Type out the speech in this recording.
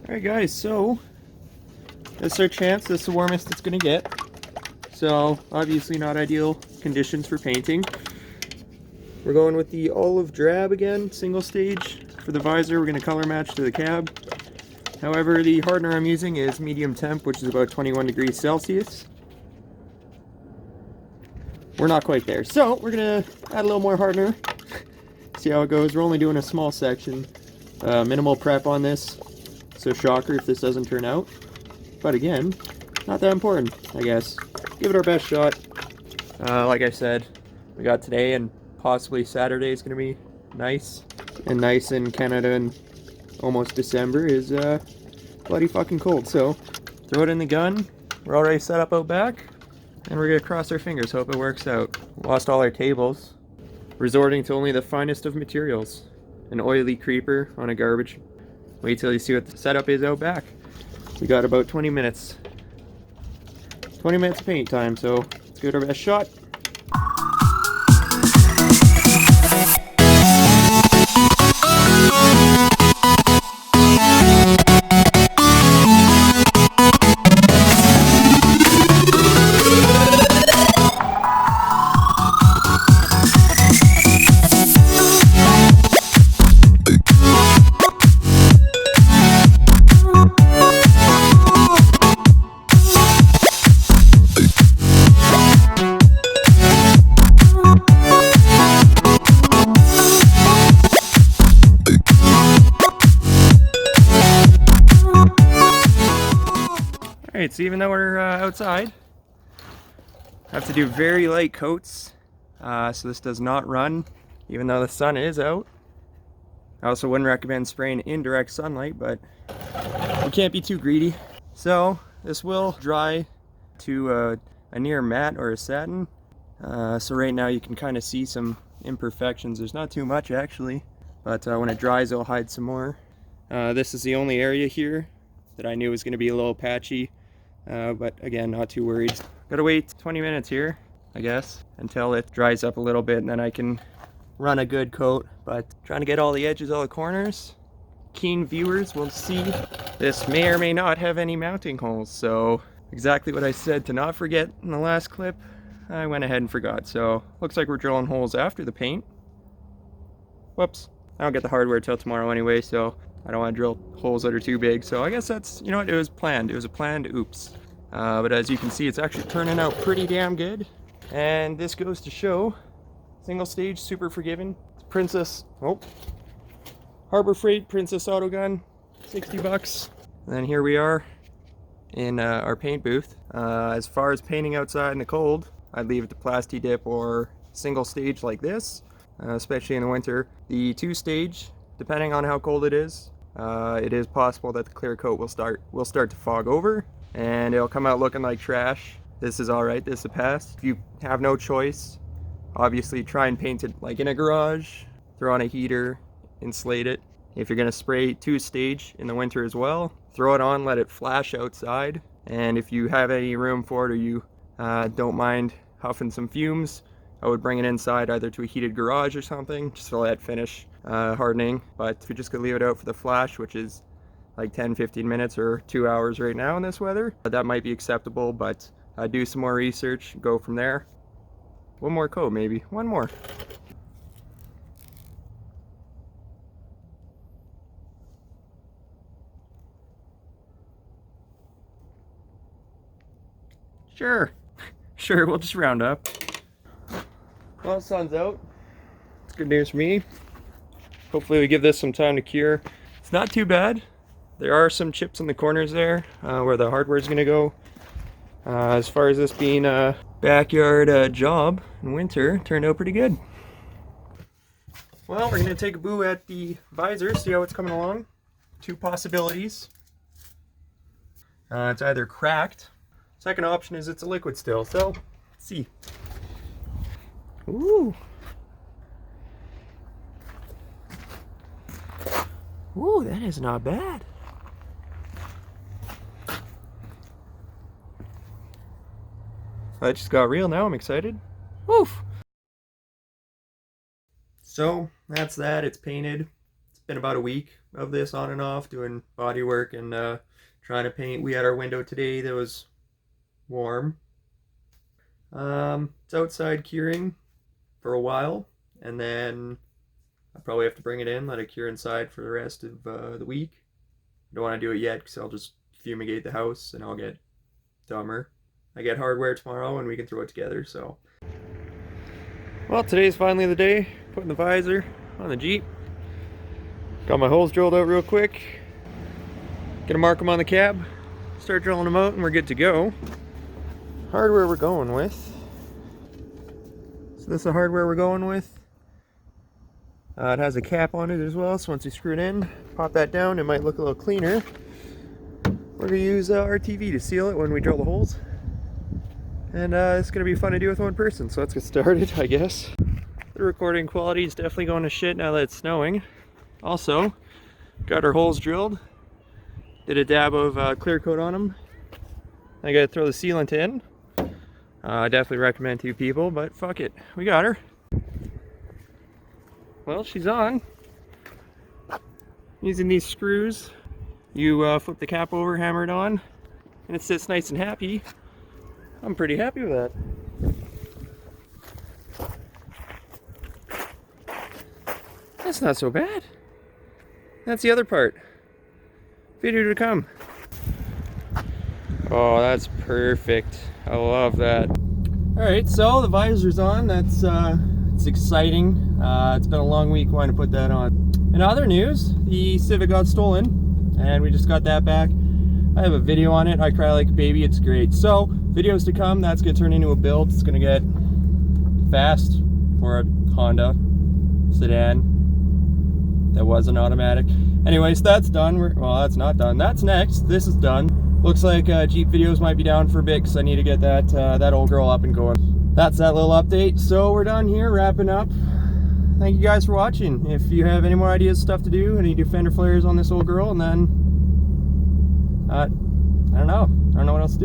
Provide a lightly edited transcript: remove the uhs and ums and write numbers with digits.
Alright guys, so this is our chance. This is the warmest it's going to get. So obviously not ideal conditions for painting. We're going with the olive drab again, single stage. For the visor we're going to color match to the cab. However, the hardener I'm using is medium temp, which is about 21 degrees Celsius. We're not quite there. So we're going to add a little more hardener. See how it goes. We're only doing a small section. Minimal prep on this. So shocker if this doesn't turn out. But again, not that important, I guess. Give it our best shot. Like I said, we got today and possibly Saturday is going to be nice. And nice in Canada in almost December is bloody fucking cold. So throw it in the gun. We're already set up out back. And we're going to cross our fingers, hope it works out. Lost all our tables. Resorting to only the finest of materials. An oily creeper on a garbage. Wait till you see what the setup is out back. We got about 20 minutes. 20 minutes of paint time, so let's give it our best shot. Alright, so even though we're outside, I have to do very light coats, so this does not run, even though the sun is out. I also wouldn't recommend spraying in direct sunlight, but we can't be too greedy. So this will dry to a near matte or a satin. So right now you can kind of see some imperfections. There's not too much actually, but when it dries it'll hide some more. This is the only area here that I knew was going to be a little patchy. But again, not too worried. Gotta wait 20 minutes here, I guess, until it dries up a little bit and then I can run a good coat. But trying to get all the edges, all the corners. Keen viewers will see this may or may not have any mounting holes. So exactly what I said to not forget in the last clip, I went ahead and forgot. So looks like we're drilling holes after the paint. Whoops. I don't get the hardware till tomorrow anyway, so I don't want to drill holes that are too big. So I guess that's, you know what, it was planned. It was a planned oops. But as you can see, it's actually turning out pretty damn good. And this goes to show, single stage, super forgiving. Princess, oh, Harbor Freight Princess Auto Gun, 60 bucks. And then here we are in our paint booth. As far as painting outside in the cold, I'd leave it to Plasti Dip or single stage like this, especially in the winter. The two stage, depending on how cold it is possible that the clear coat will start to fog over and it'll come out looking like trash. This is alright, this is a pass. If you have no choice, obviously try and paint it like in a garage, throw on a heater, insulate it. If you're going to spray two stage in the winter as well, throw it on, let it flash outside, and if you have any room for it or you don't mind huffing some fumes, I would bring it inside either to a heated garage or something, just to let it finish hardening. But if you're just gonna leave it out for the flash, which is like 10-15 minutes or 2 hours right now in this weather, that might be acceptable. But do some more research, go from there. One more coat, maybe one more. Sure, sure, we'll just round up. Well, the sun's out. It's good news for me. Hopefully we give this some time to cure. It's not too bad. There are some chips in the corners there where the hardware is going to go. As far as this being a backyard job in winter, turned out pretty good. Well, we're going to take a boo at the visor, see how it's coming along. Two possibilities. It's either cracked. Second option is it's a liquid still, so let's see. Ooh. Ooh, that is not bad. That just got real now, I'm excited. Woof! So, that's that, it's painted. It's been about a week of this on and off, doing body work and trying to paint. We had our window today that was warm. It's outside curing for a while, and then I probably have to bring it in, let it cure inside for the rest of the week. I don't want to do it yet because I'll just fumigate the house and I'll get dumber. I get hardware tomorrow and we can throw it together, so. Well, today's finally the day. Putting the visor on the Jeep. Got my holes drilled out real quick. Gonna mark them on the cab. Start drilling them out and we're good to go. Hardware we're going with. So this is the hardware we're going with. It has a cap on it as well, so once you screw it in, pop that down, it might look a little cleaner. We're gonna use RTV to seal it when we drill the holes. And it's going to be fun to do with one person, so let's get started, I guess. The recording quality is definitely going to shit now that it's snowing. Also, got our holes drilled. Did a dab of clear coat on them. I got to throw the sealant in. I definitely recommend 2 people, but fuck it. We got her. Well, she's on. Using these screws, you flip the cap over, hammer it on, and it sits nice and happy. I'm pretty happy with that. That's not so bad. That's the other part. Video to come. Oh, that's perfect. I love that. Alright, so the visor's on. That's it's exciting. It's been a long week wanting to put that on. In other news, the Civic got stolen, and we just got that back. I have a video on it. I cry like a baby. It's great. So, videos to come. That's going to turn into a build. It's going to get fast for a Honda sedan that was an automatic. Anyways, that's done. Well, that's not done. That's next. This is done. Looks like Jeep videos might be down for a bit because I need to get that old girl up and going. That's that little update. So we're done here, wrapping up. Thank you guys for watching. If you have any more ideas, stuff to do, any do fender flares on this old girl, and then I don't know what else to do.